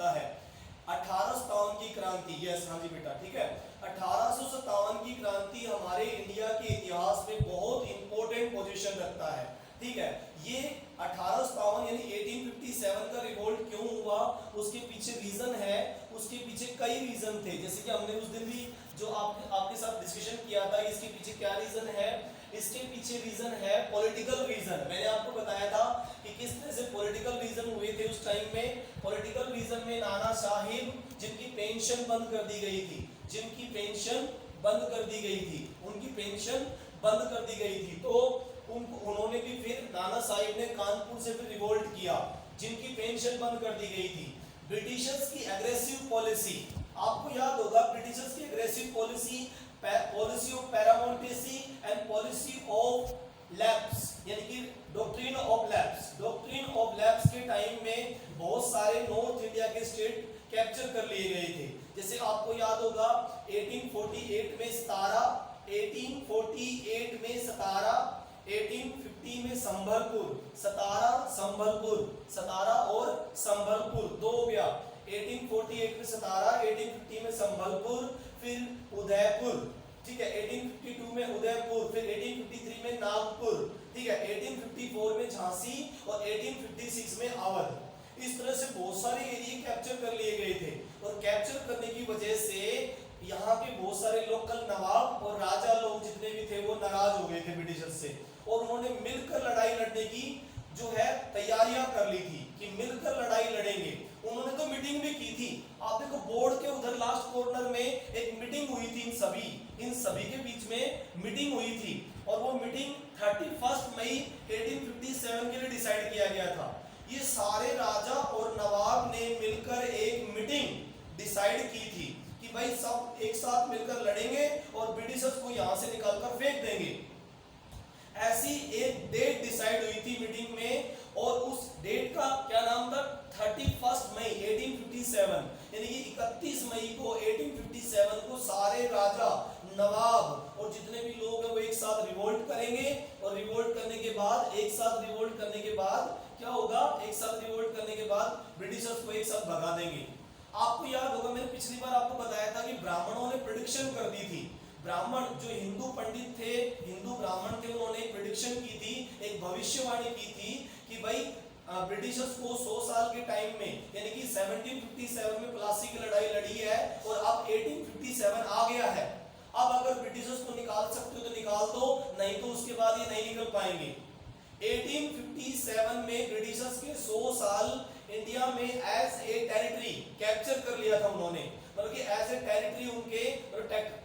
रखता है। 1857 की क्रांति, यस हाँ जी बेटा ठीक है, 1857 की क्रांति हमारे इंडिया के इतिहास में बहुत इंपॉर्टेंट पोजीशन रखता है। ठीक है, ये 1857 यानी 1857 का रिवोल्ट क्यों हुआ, उसके पीछे रीजन है, उसके पीछे कई रीजन थे, जैसे कि हमने उस दिन भी जो आपके साथ डिस्कशन किया था, इसके पीछे क्या रीजन है, इसके पीछे रीजन है पॉलिटिकल रीजन। मैंने आपको बताया था कि किस तरह से पॉलिटिकल रीजन हुए थे उस टाइम में। पॉलिटिकल रीजन में नाना साहिब जिनकी पेंशन बंद कर दी गई थी, जिनकी पेंशन बंद कर दी गई थी, उनकी पेंशन बंद कर दी गई थी, तो उन्होंने भी फिर नाना साहिब ने कानपुर से फिर रिवोल्ट किया, जिनकी पेंशन बंद कर दी गई थी। ब्रिटिशर्स की एग्रेसिव पॉलिसी, आपको याद होगा ब्रिटिशर्स की aggressive policy, policy of paramountcy and policy of lapse, यानी कि doctrine of lapse. Doctrine of lapse के टाइम में बहुत सारे नॉर्थ इंडिया के स्टेट कैप्चर कर लिए गए थे। जैसे आपको याद होगा 1848 में सतारा, 1848 में सतारा, 1850 में संभलपुर, सतारा और संभलपुर दो हो गया। 1848 में सतारा, 1850 में संभलपुर, फिर उदयपुर, ठीक है, 1852 में उदयपुर, फिर 1853 में नागपुर, ठीक है, 1854 में झांसी और 1856 में अवध। इस तरह से बहुत सारे एरिया कैप्चर कर लिए गए थे, और कैप्चर करने की वजह से यहाँ के बहुत सारे लोकल नवाब और राजा लोग जितने भी थे वो नाराज हो गए थे ब्रिटिशर्स से, और उन्होंने मिलकर लड़ाई लड़ने की जो है तैयारियां कर ली थी कि मिलकर लड़ाई लड़ेंगे। उन्होंने तो मीटिंग भी की थी, आप देखो बोर्ड के उधर लास्ट कॉर्नर में एक मीटिंग हुई थी, इन सभी के बीच में मीटिंग हुई थी, और वो मीटिंग 31 मई 1857 के लिए डिसाइड किया गया था। ये सारे राजा और नवाब ने मिलकर एक मीटिंग डिसाइड की थी कि भाई सब एक साथ मिलकर लड़ेंगे और ब्रिटिशर्स को यहां से निकालकर फेंक देंगे। ऐसी एक डेट डिसाइड हुई थी मीटिंग में, और उस डेट का क्या नाम था, 31 मई 1857, यानी कि 31 मई को 1857 को सारे राजा नवाब और जितने भी लोग हैं वो एक साथ रिवोल्ट करेंगे, और रिवोल्ट करने के बाद एक साथ रिवोल्ट करने के बाद क्या होगा, एक साथ रिवोल्ट करने के बाद ब्रिटिशर्स को एक साथ भगा देंगे। आपको याद होगा मैंने पिछली बार आपको बताया था कि ब्राह्मणों ने प्रेडिक्शन कर दी थी, ब्राह्मण जो हिंदू पंडित थे, हिंदू ब्राह्मण थे, उन्होंने एक प्रेडिक्शन की थी, एक भविष्यवाणी की थी कि भाई ब्रिटिशर्स को 100 साल के टाइम में, यानी कि 1757 में प्लासी की लड़ाई लड़ी है और अब 1857 आ गया है, अब अगर ब्रिटिशर्स को निकाल सकते हो तो निकाल दो, नहीं तो उसके बाद ये नहीं निकल पाएंगे। 1857 में ब्रिटिशर्स के 100 साल इंडिया में एज ए टेरिटरी कैप्चर कर लिया था उन्होंने, मतलब कि एज ए टेरिटरी उनके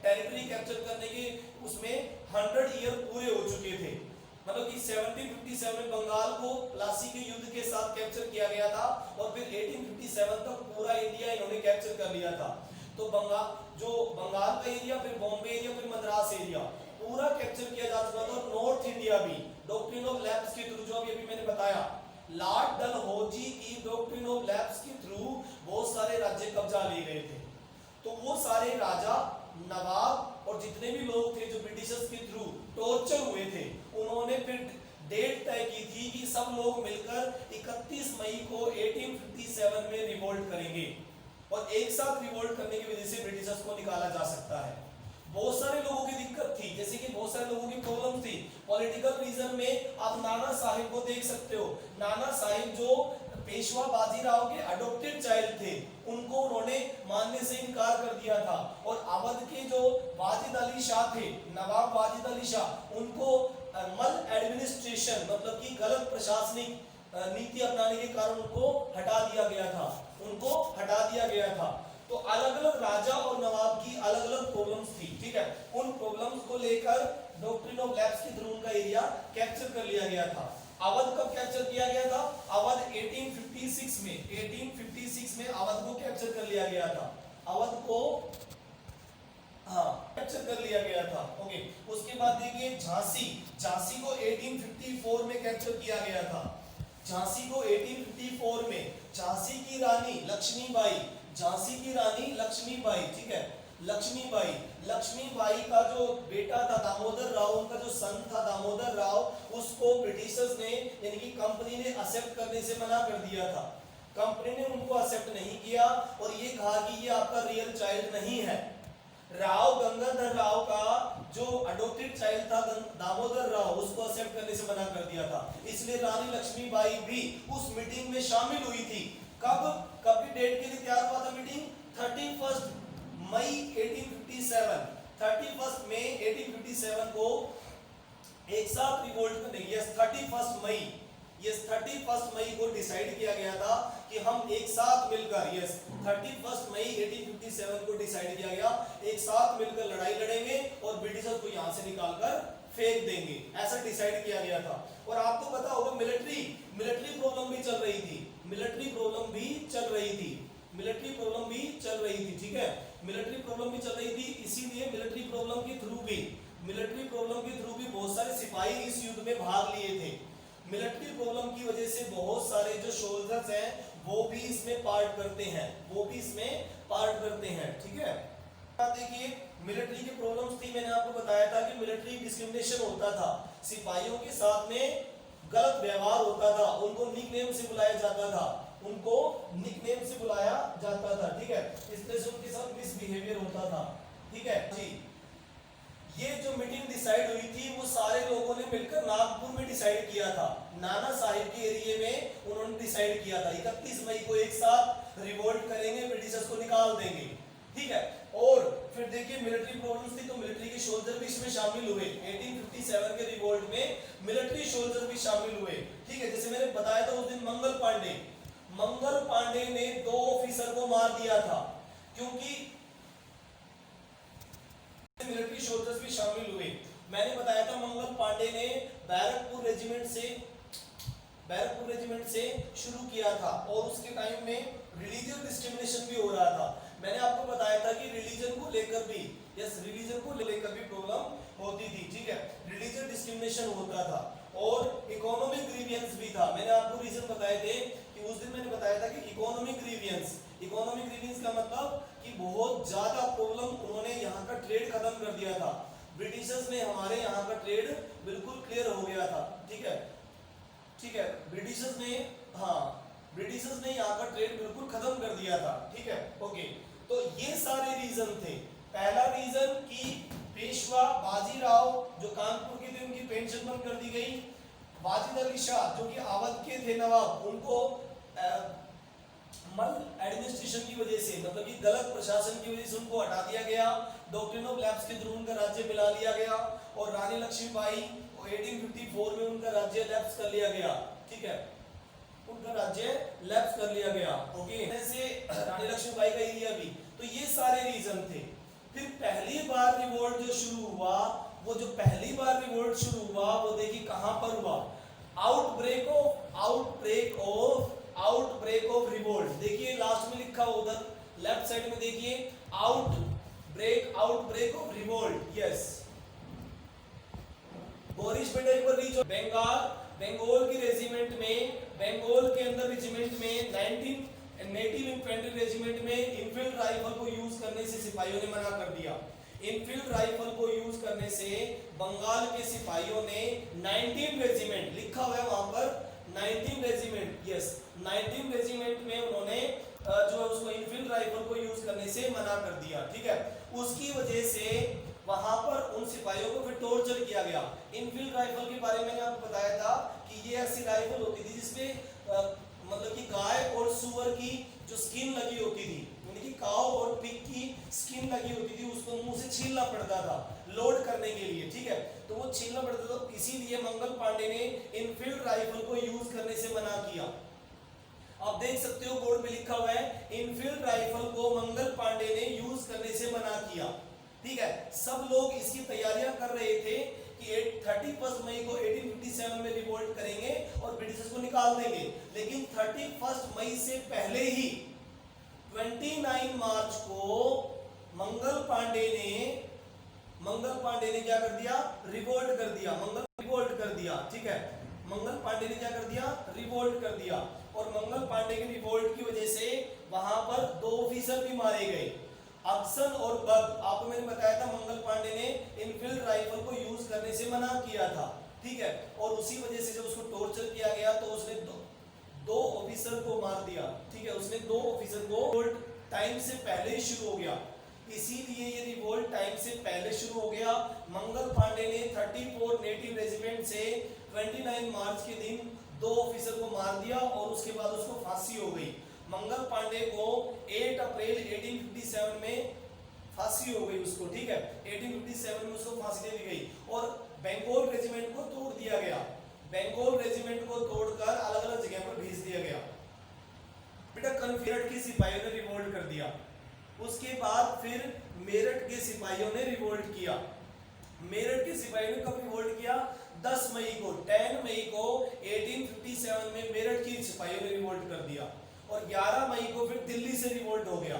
टेरिटरी कैप्चर करने के उसमें 100 ईयर पूरे हो चुके थे। मतलब कि 1757 में बंगाल को प्लासी के युद्ध के साथ कैप्चर किया गया था, और फिर 1857 तक पूरा इंडिया इन्होंने कैप्चर कर लिया था। तो बंगाल का एरिया, फिर बॉम्बे एरिया, फिर मद्रास एरिया पूरा कैप्चर किया जा चुका था, और नॉर्थ इंडिया भी डॉक्ट्रिन ऑफ लैप्स के थ्रू, जो अभी मैंने बताया लॉर्ड डलहौजी की डॉक्ट्रिन ऑफ लैप्स के थ्रू बहुत सारे राज्य कब्जा ले गए थे। तो वो सारे राजा नवाब और जितने भी लोग थे जो ब्रिटिशर्स के थ्रू टॉर्चर हुए थे, उन्होंने फिर डेट तय की थी कि सब लोग मिलकर 31 मई को 1857 में रिवोल्ट करेंगे, और एक साथ रिवोल्ट करने की वजह से ब्रिटिशर्स को निकाला जा सकता है। बहुत सारे लोगों की दिक्कत थी, जैसे कि बहुत सारे लोगों की प्रॉब्लम थी पॉलिटिकल रीजन में। आप नाना साहिब को देख सकते हो, नाना साहिब जो पेशवा बाजीराव के अडॉप्टेड चाइल्ड थे, उनको उन्होंने मानने से इनकार कर दिया था, और अवध के जो वाजिद अली शाह थे, नवाब वाजिद अली शाह, उनको मल एडमिनिस्ट्रेशन मतलब कि गलत प्रशासनिक नीति अपनाने के कारण उनको हटा दिया गया था। तो अलग अलग राजा और नवाब की अलग अलग प्रॉब्लम्स थी, ठीक है, उन प्रॉब्लम्स को लेकर डॉक्ट्रिन ऑफ लैप्स के थ्रू उनका एरिया कैप्चर कर लिया गया था। अवध कब कैप्चर किया गया था, अवध 1856 में अवध को कैप्चर कर लिया गया था, अवध को कैप्चर कर लिया गया था। ओके, उसके बाद देखिए झांसी को 1854 में कैप्चर किया गया था। झांसी को 1854 में झांसी की रानी लक्ष्मीबाई, ठीक है, लक्ष्मीबाई का जो बेटा था दामोदर राव, उनका जो सन था दामोदर राव, उसको ब्रिटिशर्स ने यानी कि कंपनी ने एक्सेप्ट करने से मना कर दिया था। कंपनी ने उनको एक्सेप्ट नहीं किया और ये कहा कि ये आपका रियल चाइल्ड नहीं है। राव गंगाधर राव का जो अडॉप्टेड चाइल्ड था दामोदर राव, उसको एक्सेप्ट करने से मना कर दिया था। इसलिए रानी लक्ष्मीबाई भी उस मीटिंग में शामिल हुई थी। कब कब की डेट के लिए तैयार हुआ था मीटिंग? 31 मई 1857। 31 मई 1857 को एक साथ रिवोल्ट करने, यस 31 मई को डिसाइड किया गया था कि हम एक साथ मिलकर, यस 31 मई 1857 को डिसाइड किया गया, एक साथ मिलकर लड़ाई लड़ेंगे और ब्रिटिशर्स को यहां से निकालकर फेंक देंगे, ऐसा डिसाइड किया गया था। और आपको पता होगा मिलिट्री प्रॉब्लम भी चल रही थी, मिलिट्री प्रॉब्लम भी चल रही थी, ठीक है, मिलिट्री प्रॉब्लम भी चल रही थी। इसीलिए मिलिट्री प्रॉब्लम के थ्रू भी बहुत सारे सिपाही इस युद्ध में भाग लिए थे। मिलिट्री प्रॉब्लम की वजह से बहुत सारे जो सोल्जर्स हैं वो भी इसमें पार्ट करते हैं, ठीक है। देखिए मिलिट्री की प्रॉब्लम्स थी, मैंने आपको बताया था कि मिलिट्री डिस्क्रिमिनेशन होता था, सिपाहियों के साथ में गलत व्यवहार होता था, उनको निकनेम से बुलाया जाता था, ठीक है, इस तरह से उनके साथ मिसबिहेवियर होता था, ठीक है जी। ये जो मीटिंग डिसाइड हुई थी वो सारे लोगों ने मिलकर नागपुर में डिसाइड किया था, नाना साहिब के एरिया में उन्होंने डिसाइड किया था 31 मई को एक साथ रिवोल्ट करेंगे, ब्रिटिशर्स को निकाल देंगे, ठीक है। और फिर देखिए मिलिट्री प्रॉब्लम्स थी तो मिलिट्री के सोल्जर भी इसमें शामिल हुए, 1857 के रिवोल्ट में मिलिट्री सोल्जर भी शामिल हुए, ठीक है। जैसे मैंने बताया था उस दिन मंगल पांडे ने 2 ऑफिसर को मार दिया था, क्योंकि मिलिट्री सोल्जर्स भी शामिल हुए। मैंने बताया था मंगल पांडे ने बैरकपुर रेजिमेंट से शुरू किया था और उसके टाइम में रिलीजियस डिस्क्रिमिनेशन भी हो रहा था। मैंने आपको बताया था कि रिलीजन को लेकर भी प्रॉब्लम होती थी, ठीक है, रिलीजियस डिस्क्रिमिनेशन होता था और इकोनॉमिक ग्रीवियंस भी था। मैंने आपको रीजन बताए थे कि उस दिन मैंने बताया था कि इकोनॉमिक ग्रीवियंस का मतलब कि बहुत ज्यादा प्रॉब्लम, उन्होंने यहाँ का ट्रेड खत्म कर दिया था, ब्रिटिशर्स ने हमारे यहाँ का ट्रेड बिल्कुल क्लियर हो गया था, ठीक है, ब्रिटिशर्स ने यहाँ का ट्रेड बिल्कुल खत्म कर दिया था, ठीक है, ओके। तो ये सारे रीजन थे। पहला रीजन कि पेशवा बाजीराव जो कानपुर के थे उनकी पेंशन बंद कर दी गई, वाजिद अली शाह जो कि अवध के थे नवाब, उनको मल एडमिनिस्ट्रेशन की वजह से, मतलब कि गलत प्रशासन की वजह से उनको हटा दिया गया, डॉक्ट्रिन ऑफ लैप्स के थ्रू उनका राज्य मिला लिया गया और रानी लक्ष्मीबाई 1854 में उनका राज्य लैप्स कर लिया गया, ठीक है, उनका राज्य लैप्स कर लिया गया, ओके। ऐसे रानी लक्ष्मीबाई का एरिया भी, तो ये सारे रीजन थे। फिर पहली बार रिवोल्ट जो शुरू हुआ, वो देखिए कहां पर हुआ, आउटब्रेक ऑफ रिवोल्ट, देखिए लास्ट में लिखा हुआ उधर लेफ्ट साइड में देखिए outbreak of revolt, yes. Boris बेटा एक बार रीच बंगाल के अंदर रेजिमेंट में 19 नेटिव इन्फेंट्री रेजिमेंट में इनफील्ड राइफल को यूज करने से सिपाहियों ने मना कर दिया। इनफील्ड राइफल को यूज करने से बंगाल के सिपाहियों ने 19 रेजिमेंट लिखा हुआ है वहां पर, 19 रेजिमेंट, यस 19 रेजिमेंट में उन्होंने जो है उसको इनफील्ड राइफल को यूज करने से मना कर दिया, ठीक है। उसकी वजह से वहां पर उन सिपाहियों को फिर टॉर्चर किया गया। इनफील्ड राइफल के बारे में मैंने आपको बताया था कि ये ऐसी राइफल होती थी जिसमें मतलब कि गाय और सुअर की जो स्किन लगी होती थी, यानी कि काऊ और पिग की स्किन लगी होती थी, उसको मुंह से छीलना पड़ता था लोड करने के लिए, ठीक है, तो वो छीलना पड़ता था, इसीलिए मंगल पांडे ने इनफील्ड राइफल को यूज करने से मना किया। आप देख सकते हो बोर्ड में लिखा हुआ है इनफील्ड राइफल को मंगल पांडे ने यूज करने से मना किया, ठीक है। सब लोग इसकी तैयारियां कर रहे थे कि 31 मई को 1857 में रिवोल्ट करेंगे और ब्रिटिशर्स को निकाल देंगे, लेकिन 31 मई से पहले ही 29 मार्च को मंगल पांडे ने क्या कर दिया, रिवोल्ट कर दिया, ठीक है, मंगल पांडे ने क्या कर दिया, रिवोल्ट कर दिया। और मंगल पांडे के रिवोल्ट की वजह से वहां पर 2 ऑफिसर भी मारे गए, अक्सन और बग। आपको मैंने बताया था मंगल पांडे ने इनफील्ड राइफल को यूज करने से मना किया था, ठीक है, और उसी वजह से जब उसको टॉर्चर किया गया तो उसने 2 ऑफिसर ऑफिसर को मार दिया, ठीक है, उसने 2 ऑफिसर को रिवोल्ट टाइम से पहले ही शुरू हो गया, इसीलिए ये रिवोल्ट टाइम से पहले शुरू हो गया। मंगल पांडे ने 34 नेटिव रेजिमेंट से 29 मार्च के दिन 2 ऑफिसर को मार दिया और उसके बाद उसको फांसी हो गई। मंगल पांडे को 8 अप्रैल 1857 में फांसी हो गई उसको, ठीक है, 1857 में उसको फांसी दे दी गई और बंगाल रेजिमेंट को तोड़ दिया गया। बंगाल रेजिमेंट को तोड़कर अलग अलग जगह पर भेज दिया गया। बेटा कन्फेडरेट के सिपाहियों ने रिवोल्ट कर दिया। उसके बाद फिर मेरठ के सिपाहियों ने रिवोल्ट किया। मेरठ के सिपाहियों ने कब रिवोल्ट किया? 10 मई को 10 मई को 1857 में मेरठ के सिपाहियों ने रिवोल्ट कर दिया और 11 मई को फिर दिल्ली से रिवोल्ट हो गया,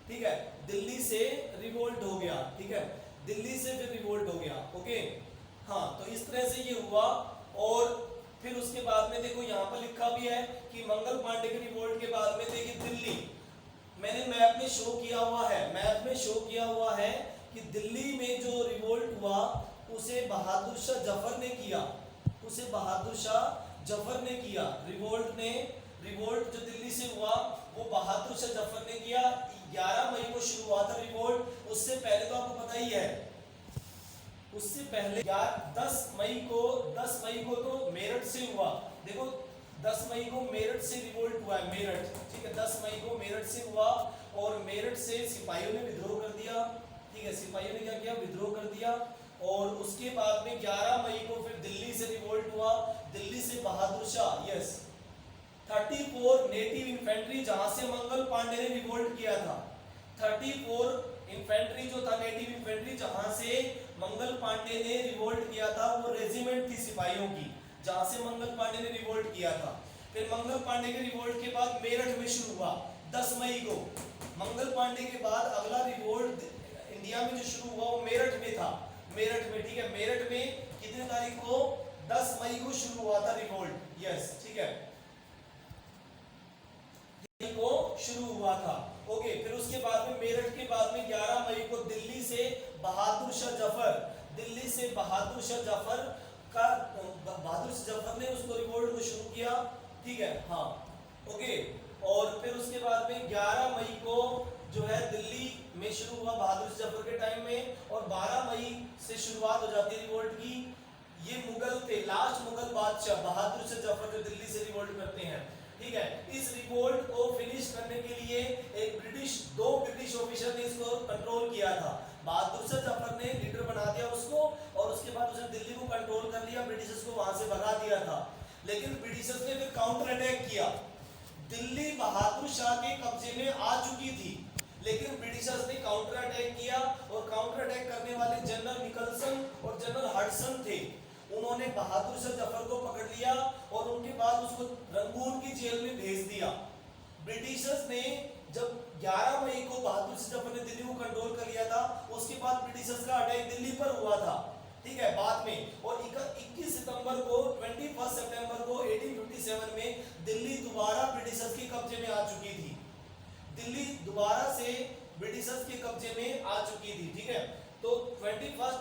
ठीक है, दिल्ली से रिवोल्ट हो गया, ठीक है, दिल्ली से फिर रिवोल्ट हो गया। ओके, हाँ, तो इस तरह से ये हुआ। और फिर उसके बाद में देखो यहाँ पर लिखा भी है कि मंगल पांडे के रिवोल्ट के बाद में देखिए दिल्ली, मैंने मैप में शो किया हुआ है, मैप में शो किया हुआ है कि दिल्ली में जो रिवोल्ट हुआ उसे बहादुर शाह जफर ने किया, उसे बहादुर शाह जफर ने किया। रिवोल्ट जो दिल्ली से हुआ वो बहादुर शाह जफर ने किया। 11 मई को शुरू हुआ था रिवोल्ट। उससे पहले तो आपको पता ही है, उससे पहले 10 मई को तो मेरठ से हुआ। देखो 10 मई को मेरठ से रिवोल्ट हुआ है, मेरठ, ठीक है, 10 मई को मेरठ से हुआ और मेरठ से सिपाहियों ने विद्रोह कर दिया, ठीक है, सिपाहियों ने क्या किया? विद्रोह कर दिया। और उसके बाद में 11 मई को फिर दिल्ली से रिवोल्ट हुआ। दिल्ली से Bahadur Shah, yes, 34 native infantry, जहां से मंगल पांडे ने रिवोल्ट किया था, 34 इन्फेंट्री जो था, नेटिव इन्फेंट्री जहां से मंगल पांडे ने रिवोल्ट किया था, वो रेजिमेंट थी सिपाहियों की, जहां से मंगल पांडे ने रिवोल्ट किया था। फिर मंगल पांडे के रिवोल्ट के बाद मेरठ में शुरू हुआ 10 मई को। मंगल पांडे के बाद अगला रिवोल्ट इंडिया में जो शुरू हुआ वो मेरठ में था, मेरठ में, ठीक है, मेरठ में कितने तारीख को? 10 मई को शुरू हुआ था रिवोल्ट, यस, ठीक है, को शुरू हुआ था। ओके, फिर उसके बाद में मेरठ के बाद में 11 मई को दिल्ली से बहादुर शाह जफर, दिल्ली से बहादुर शाह जफर का, बहादुर शाह जफर ने उसको रिवोल्ट को शुरू किया, ठीक है, हाँ, ओके। और फिर उसके बाद में 11 मई को जो है दिल्ली में शुरू हुआ बहादुर शाह जफर के टाइम में, और 12 मई से शुरुआत हो जाती है रिवोल्ट की। ये मुगल थे, लास्ट मुगल बादशाह बहादुर शाह जफर जो दिल्ली से रिवोल्ट करते हैं, ठीक है। इस रिवोल्ट को फिनिश करने के लिए दो ब्रिटिश ऑफिसर ने इसको कंट्रोल किया था। बहादुर शाह जफर ने लीडर बना दिया उसको और उसके बाद उसने दिल्ली को कंट्रोल कर लिया, ब्रिटिशर्स को वहां से भगा दिया था। लेकिन ब्रिटिशर्स ने फिर काउंटर अटैक किया। दिल्ली बहादुर शाह के कब्जे में आ चुकी थी, लेकिन ब्रिटिशर्स ने काउंटर अटैक किया और काउंटर अटैक करने वाले जनरल निकलसन और जनरल हडसन थे। उन्होंने बहादुर शाह जफर को पकड़ लिया और उनके बाद उसको रंगून की जेल में भेज दिया। ब्रिटिशर्स ने जब 11 मई को बहादुर शाह जफर ने दिल्ली को कंट्रोल कर लिया था, उसके बाद ब्रिटिशर्स का अटैक दिल्ली पर हुआ था, ठीक है, बाद में। और 21 सितंबर को 21 सितंबर को 1857 में दिल्ली दोबारा ब्रिटिशर्स के कब्जे में आ चुकी थी। दिल्ली दोबारा से ब्रिटिशर्स के कब्जे में आ चुकी थी, ठीक है। तो 21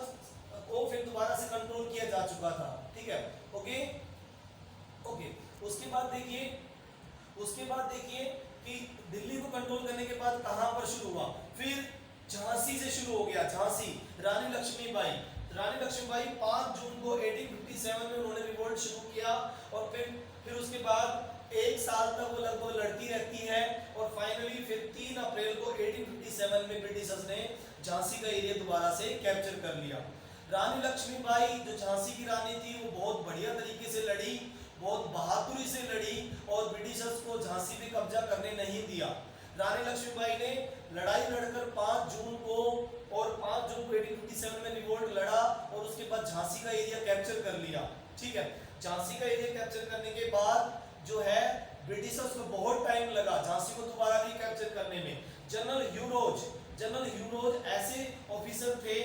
को फिर दोबारा से कंट्रोल किया जा चुका था, ठीक है, ओके ओके। उसके बाद देखिए कि दिल्ली को कंट्रोल करने के बाद कहां पर शुरू हुआ? फिर झांसी से शुरू हो गया। झांसी, रानी लक्ष्मीबाई 5 जून को 1857 में उन्होंने रिवोल्ट शुरू किया और फिर उसके बाद 1 साल तक वो लगभग लड़ती रहती है और फाइनली फिर 3 अप्रैल को 1857 में ब्रिटिशर्स ने झांसी का एरिया दोबारा से कैप्चर कर लिया। रानी लक्ष्मीबाई जो झांसी की रानी थी, वो बहुत बढ़िया तरीके से लड़ी, बहुत बहादुरी से लड़ी और ब्रिटिशर्स को झांसी पे कब्जा करने नहीं दिया। रानी लक्ष्मीबाई ने लड़ाई लड़कर 5 जून को 1857 में रिवोल्ट लड़ा और उसके बाद झांसी का एरिया कैप्चर कर लिया, ठीक है। झांसी का एरिया कैप्चर करने के बाद जो है ब्रिटिशर्स को बहुत टाइम लगा झांसी को दोबारा रिकैप्चर करने में। जनरल ह्यूरोज ऐसे ऑफिसर थे,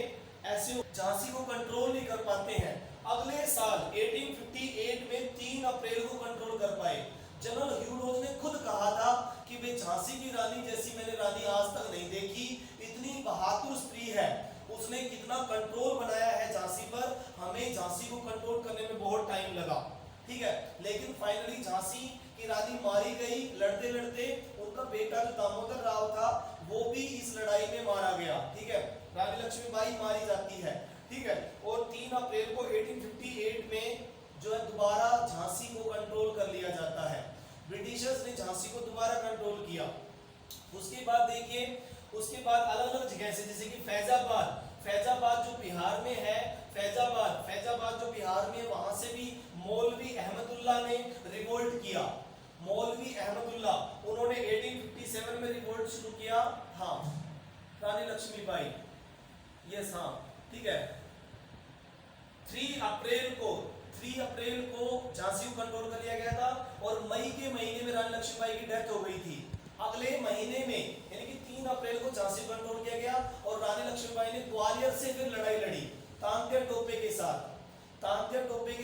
ऐसे झांसी को कंट्रोल नहीं कर पाते हैं। अगले साल 1858 में 3 अप्रैल को कंट्रोल कर पाए। जनरल ह्यूरोज ने खुद कहा था कि वे झांसी की रानी जैसी मैंने रानी आज तक नहीं देखी, इतनी बहादुर स्त्री है, उसने कितना कंट्रोल बनाया है झांसी पर, हमें झांसी को कंट्रोल करने में बहुत टाइम लगा। ठीक है। लेकिन फाइनली झांसी की रानी मारी गई, लड़ते लड़ते उनका बेटा जो दामोदर राव था वो भी इस लड़ाई में मारा गया, ठीक है। रानी लक्ष्मीबाई मारी जाती है, ठीक है। और 3 अप्रैल को 1858 में जो है दोबारा झांसी को कंट्रोल कर लिया जाता है। ब्रिटिशर्स ने झांसी को दोबारा कंट्रोल किया। उसके बाद देखिए, उसके बाद अलग अलग जगह से, जैसे कि फैजाबाद, फैजाबाद जो बिहार में है, फैजाबाद जो बिहार में है, वहां से भी मौलवी अहमदुल्ला ने रिवोल्ट किया। मौलवी अहमदुल्ला, उन्होंने 1857 में रिवोल्ट शुरू किया। हाँ, रानी लक्ष्मीबाई, यस, हाँ, ठीक है। 3 अप्रैल को झांसी को कंट्रोल कर लिया गया था और मई के महीने में रानी लक्ष्मीबाई की डेथ हो गई थी। अगले महीने में यानी कि 3 अप्रैल को झांसी को कंट्रोल किया गया और रानी लक्ष्मीबाई ने ग्वालियर से फिर लड़ाई लड़ी तांत्या टोपे के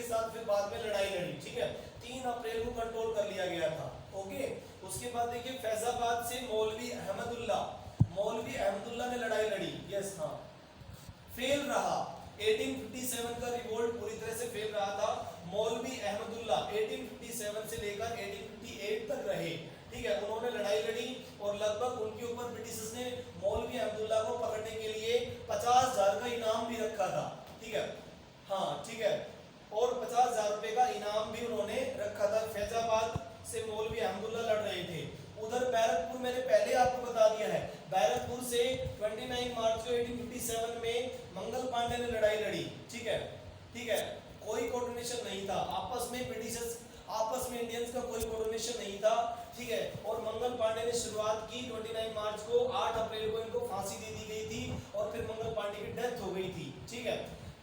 साथ, फिर बाद में लड़ाई लड़ी, ठीक है। 3 अप्रैल को कंट्रोल कर लिया गया था, ओके। उसके बाद देखिए फैजाबाद से मौलवी अहमदुल्ला ने लड़ाई लड़ी, यस, हाँ, फेल रहा। 1857 का रिवोल्ट पूरी तरह से फेल रहा था। मौलवी अहमदुल्ला 1857 से लेकर 1858 तक रहे, ठीक है। उन्होंने लड़ाई लड़ी और लगभग उनके ऊपर ब्रिटिशर्स ने मौलवी अहमदुल्ला को पकड़ने के लिए 50,000 का इनाम भी रखा था, ठीक है। हाँ, ठीक है। और 50,000 रुपए का इनाम भी उन्होंने रखा था। फैजाबाद से मौलवी अहमदुल्ला लड़ रहे थे। उधर बैरकपुर मैंने पहले आपको बता दिया है, बैरकपुर से 29 मार्च को 1857 में मंगल पांडे ने लड़ाई लड़ी, ठीक है, ठीक है। कोई कोऑर्डिनेशन नहीं था आपस में, ब्रिटिशर्स आपस में इंडियंस का कोई कोऑर्डिनेशन नहीं था, ठीक है। और मंगल पांडे ने शुरुआत की 29 मार्च को, 8 अप्रैल को इनको फांसी दे दी गई थी और फिर मंगल पांडे की डेथ हो गई थी, ठीक है।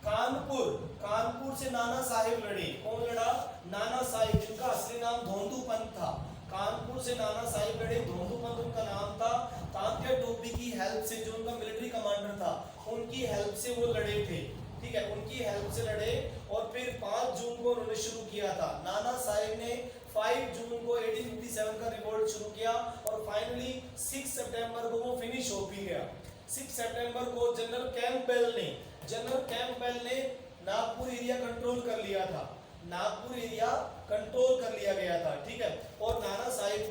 कानपुर से नाना साहिब लड़े। कौन लड़ा? नाना साहिब, जिनका असली नाम धोंदू पंत था। कानपुर से नाना साहिब लड़े, धोंदू पंत उनका नाम था। तांत्या टोपी की हेल्प से, जो उनका मिलिट्री कमांडर था, उनकी हेल्प से वो लड़े थे, ठीक है, उनकी हेल्प से लड़े। और फिर 5 जून को उन्होंने शुरू किया था। नाना साहिब ने 5 जून को 1857 का रिवोल्ट शुरू किया और फाइनली 6 सितंबर को वो फिनिश हो भी गया। 6 सितंबर को जनरल कैंपबेल ने नागपुर एरिया कंट्रोल कर लिया था, नागपुर एरिया कंट्रोल कर लिया गया था, ठीक है। और नाना साहिब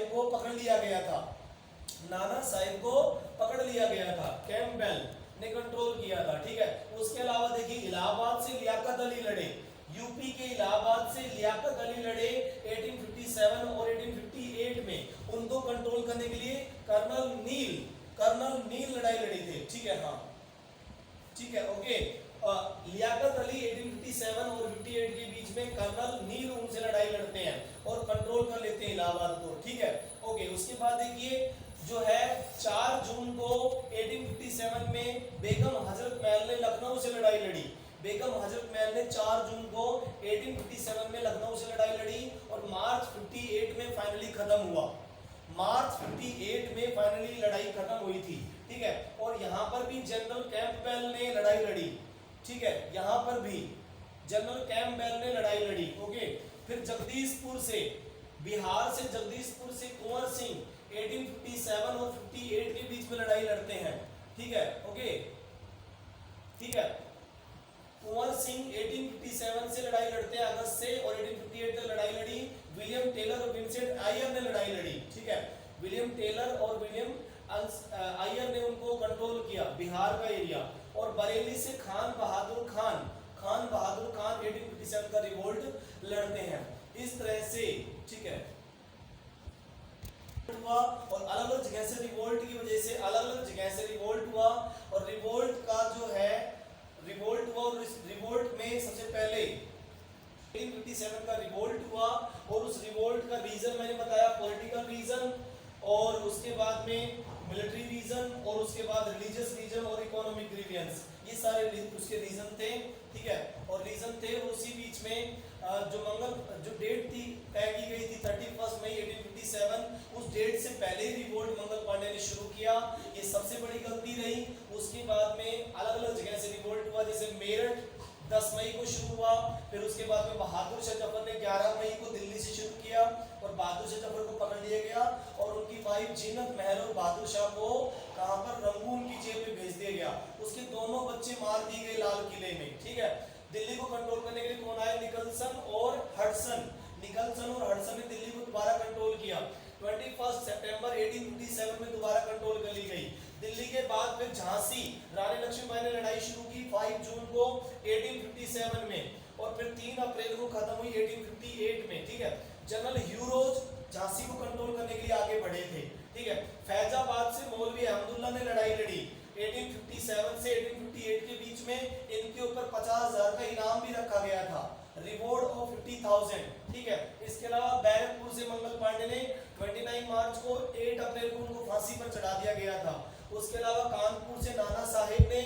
को पकड़ लिया गया था, कैंपबेल ने कंट्रोल किया था, ठीक है। उसके अलावा देखिए इलाहाबाद से लियाकत अली लड़े, यूपी के इलाहाबाद से लियाकत अली लड़े 1857 और 1858 में। उनको कंट्रोल करने के लिए कर्नल नील लड़ाई लड़ी थे, ठीक है, हाँ, ठीक है, ओके। लियाकत अली 1857 और 58 के बीच में कर्नल नील उनसे लड़ाई लड़ते हैं और कंट्रोल कर लेते हैं इलाहाबाद को, ठीक है, ओके। उसके बाद देखिए जो है 4 जून को 1857 में बेगम हजरत महल ने लखनऊ से लड़ाई लड़ी। बेगम हजरत महल ने 4 जून को 1857 में लखनऊ से लड़ाई लड़ी और मार्च 58 में फाइनली खत्म हुआ। मार्च 58 में फाइनली लड़ाई खत्म हुई थी, ठीक है। और यहाँ पर भी जनरल कैंपबेल ने लड़ाई लड़ी, ठीक है, यहाँ पर भी जनरल कैंपबेल ने लड़ाई लड़ी, ओके। फिर जगदीशपुर से, बिहार से जगदीशपुर से कुंवर सिंह 1857 और 58 के बीच में लड़ाई लड़ते हैं, ठीक है, ओके, ठीक है। कुंवर सिंह 1857 से लड़ाई लड़ते हैं अगस्त से और 1858 तक लड़ाई लड़ी। विलियम टेलर और विंसेंट आयर ने लड़ाई लड़ी, ठीक है। विलियम टेलर और विलियम आयर ने उनको कंट्रोल किया बिहार का एरिया। और बरेली से खान बहादुर खान 1857 का रिवोल्ट लड़ते हैं। इस तरह से, ठीक है, हुआ और अलग अलग जगह से रिवोल्ट की वजह से अलग अलग जगह से रिवोल्ट हुआ। और रिवोल्ट का जो है रिवोल्ट हुआ और इस रिवोल्ट में सबसे पहले 1857 का रिवोल्ट हुआ और उस रिवोल्ट का रीजन मैंने बताया, पॉलिटिकल रीजन और उसके बाद में मिलिट्री रीजन और उसके बाद रिलीजियस रीजन और इकोनॉमिक ग्रीवियंस, ये सारे उसके रीजन थे, ठीक है। और रीजन थे उसी बीच में जो डेट थी तय की गई थी 31 मई 1857, उस डेट से पहले ही रिवोल्ट मंगल पांडे ने शुरू किया, ये सबसे बड़ी गलती रही। उसके बाद में अलग अलग जगह से रिवोल्ट हुआ, जैसे मेरठ 10 मई को शुरू हुआ, फिर उसके बाद में बहादुर शाह जफर ने 11 मई को दिल्ली से शुरू किया और बहादुर शाह जफर को पकड़ लिया गया और उनकी वाइफ जीनत महल और बहादुर शाह को कहां पर, रंगून की जेल में भेज दिया गया। उसके दोनों बच्चे मार दिए गए लाल किले में, ठीक है। दिल्ली को कंट्रोल करने के लिए कौन आया? निकलसन और हडसन। निकलसन और हडसन ने दिल्ली को दोबारा कंट्रोल किया। 21 सितंबर 1857 में दोबारा कंट्रोल कर ली गई दिल्ली के बाद। फिर झांसी, रानी लक्ष्मीबाई ने लड़ाई शुरू की 5 जून को 1857 में, और फिर 3 अप्रैल को खत्म हुई 1858 में। ठीक है, जनरल ह्यूरोज झांसी को कंट्रोल करने के लिए आगे बढ़े थे। ठीक है, फैजाबाद से मौलवी अहमदुल्ला ने लड़ाई लड़ी 1857 से 1858 के बीच में। इनके ऊपर 50,000 का इनाम भी रखा गया था, रिवॉर्ड ऑफ 50,000। ठीक है, इसके अलावा बैरकपुर से मंगल पांडे ने 29 मार्च को 8 अप्रैल को उनको फांसी पर चढ़ा दिया गया था। उसके अलावा कानपुर से नाना साहेब ने,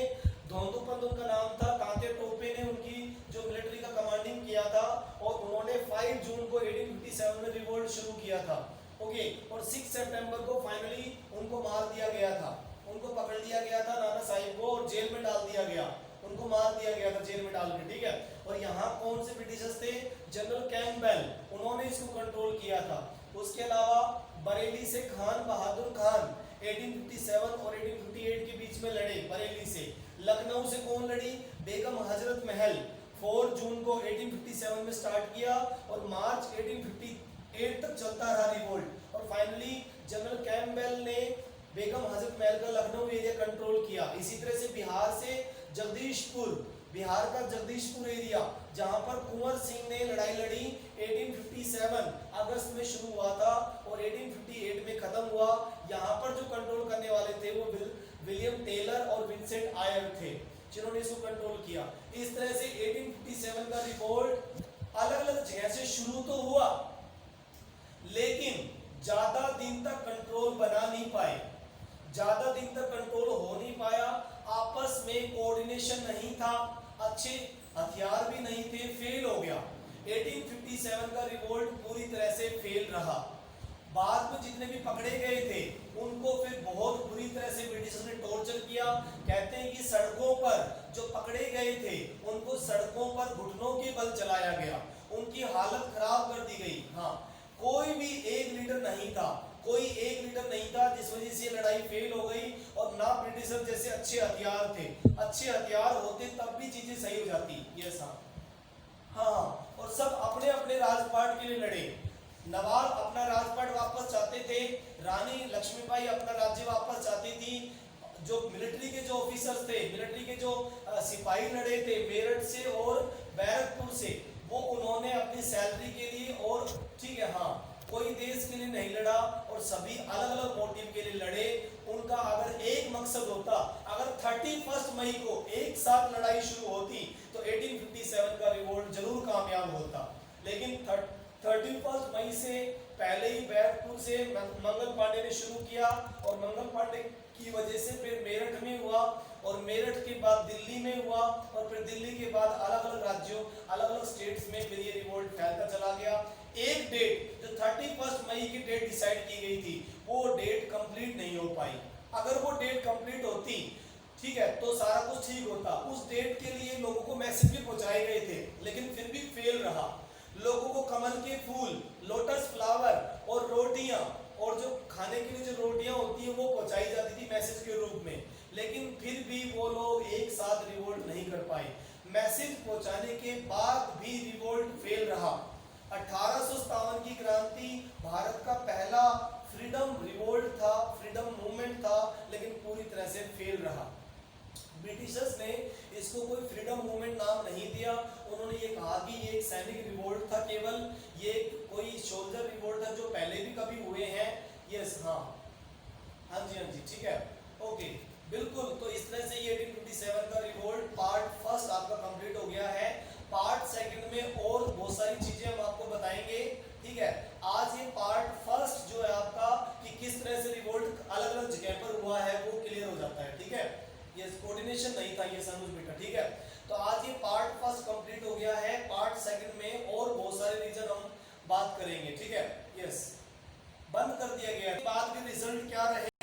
धोंदूपंत उनका नाम था, तांते टोपे ने उनकी जो मिलिट्री का कमांडिंग किया था, और उन्होंने 5 जून को 1857 में रिवोल्ट शुरू किया था। ओके, और 6 सितंबर को फाइनली उनको मार दिया गया था, उनको पकड़ लिया गया था नाना साहिब को, और जेल में डाल दिया गया, उनको मार दिया गया था जेल में डाल के। ठीक है, और यहाँ कौन से ब्रिटिशर्स थे? जनरल कैम्पबेल, उन्होंने इसको कंट्रोल किया था। उसके अलावा बरेली से खान बहादुर खान 1857 और 1858 के बीच में लड़े बरेली से। लखनऊ से कौन लड़ी? बेगम हजरत महल 4 जून को 1857 में स्टार्ट किया, और मार्च 1858 तक चलता रहा रिवोल्ट, और फाइनली जनरल कैम्पबेल ने बेगम हजरत महल का लखनऊ एरिया कंट्रोल किया। इसी तरह से बिहार से जगदीशपुर, बिहार का जगदीशपुर एरिया, जहां पर कुंवर सिंह ने लड़ाई लड़ी 1857 अगस्त में शुरू हुआ था और 1858 में खत्म हुआ। यहाँ पर जो कंट्रोल करने वाले थे वो विलियम टेलर और विंसेंट आयर थे, जिन्होंने इसको कंट्रोल किया। इस तरह से 1857 का रिवोल्ट अलग अलग जगह से शुरू तो हुआ, लेकिन ज्यादा दिन तक कंट्रोल बना नहीं पाए, ज्यादा दिन तक कंट्रोल हो नहीं पाया। आपस में कोऑर्डिनेशन नहीं था, अच्छे हथियार भी नहीं थे, फेल हो गया। 1857 का रिवोल्ट पूरी तरह से फेल रहा। बाद में जितने भी पकड़े गए थे उनको फिर बहुत बुरी तरह से ब्रिटिशर्स ने टॉर्चर किया। कहते हैं कि सड़कों पर जो पकड़े गए थे उनको सड़कों पर घुटनों के बल चलाया गया, उनकी हालत खराब कर दी गई। हाँ, कोई भी एक लीडर नहीं था, कोई एक लीडर नहीं था, जिस वजह से लड़ाई फेल हो गई। और ना ब्रिटिशर जैसे अच्छे हथियार थे, अच्छे हथियार होते तब भी चीजें सही हो जाती। ये हाँ, और सब अपने अपने राजपाट के लिए लड़े। नवाब अपना राजपाट वापस चाहते थे, रानी लक्ष्मीबाई अपना राज्य वापस चाहती थी। जो मिलिट्री के जो ऑफिसर्स थे, मिलिट्री के जो सिपाही लड़े थे मेरठ से और बैरकपुर से, वो उन्होंने अपनी सैलरी के लिए और ठीक है हाँ, कोई देश के लिए नहीं लड़ा, और सभी अलग अलग मोटिव के लिए लड़े। उनका अगर एक मकसद होता, अगर 31 मई को एक साथ लड़ाई शुरू होती तो 1857 का रिवोल्ट जरूर कामयाब होता। लेकिन 31 मई से पहले ही बैरकपुर से मंगल पांडे ने शुरू किया, और मंगल पांडे की वजह से फिर मेरठ में हुआ, और मेरठ के बाद दिल्ली में हुआ, और फिर दिल्ली के बाद अलग अलग राज्यों, अलग अलग स्टेट्स में फिर ये रिवोल्ट फैलता चला गया। एक डेट जो 31 मई की डेट डिसाइड की गई थी, वो डेट कंप्लीट नहीं हो पाई। अगर वो डेट कंप्लीट होती, ठीक है, तो सारा कुछ ठीक होता। उस डेट के लिए लोगों को मैसेज भी पहुंचाए गए थे, लेकिन फिर भी फेल रहा। लोगों को कमल के फूल, लोटस फ्लावर और रोटियां, और जो खाने के लिए जो रोटियां होती है वो पहुंचाई जाती थी मैसेज के रूप में, लेकिन फिर भी वो लोग एक साथ रिवोल्ट नहीं कर पाए। मैसेज पहुंचाने के बाद भी रिवोल्ट फेल रहा। 1857 की क्रांति भारत का पहला फ्रीडम रिवोल्ट था, फ्रीडम मूवमेंट था, लेकिन पूरी तरह से फेल रहा। ब्रिटिशर्स ने इसको कोई फ्रीडम मूवमेंट नाम नहीं दिया। उन्होंने ये कहा कि ये एक सैनिक रिवोल्ट था, केवल ये कोई सोल्जर रिवोल्ट था, जो पहले भी कभी हुए हैं। यस हाँ हाँ जी ठीक है, ओके बिल्कुल। तो इस तरह से ये 1857 का रिवोल्ट पार्ट फर्स्ट आपका कंप्लीट हो गया है। पार्ट सेकंड में और बहुत सारी चीजें हम आपको बताएंगे, ठीक है। आज ये पार्ट फर्स्ट जो है आपका कि किस तरह से रिवोल्ट अलग अलग जगह पर हुआ है वो क्लियर हो जाता है, ठीक है। ये कोऑर्डिनेशन नहीं था ये सनुज बेटा, ठीक है। तो आज ये पार्ट फर्स्ट कंप्लीट हो गया है। पार्ट सेकंड में और बहुत सारे रीजन हम बात करेंगे, ठीक है। यस, बंद कर दिया गया। बाद में रिजल्ट क्या रहे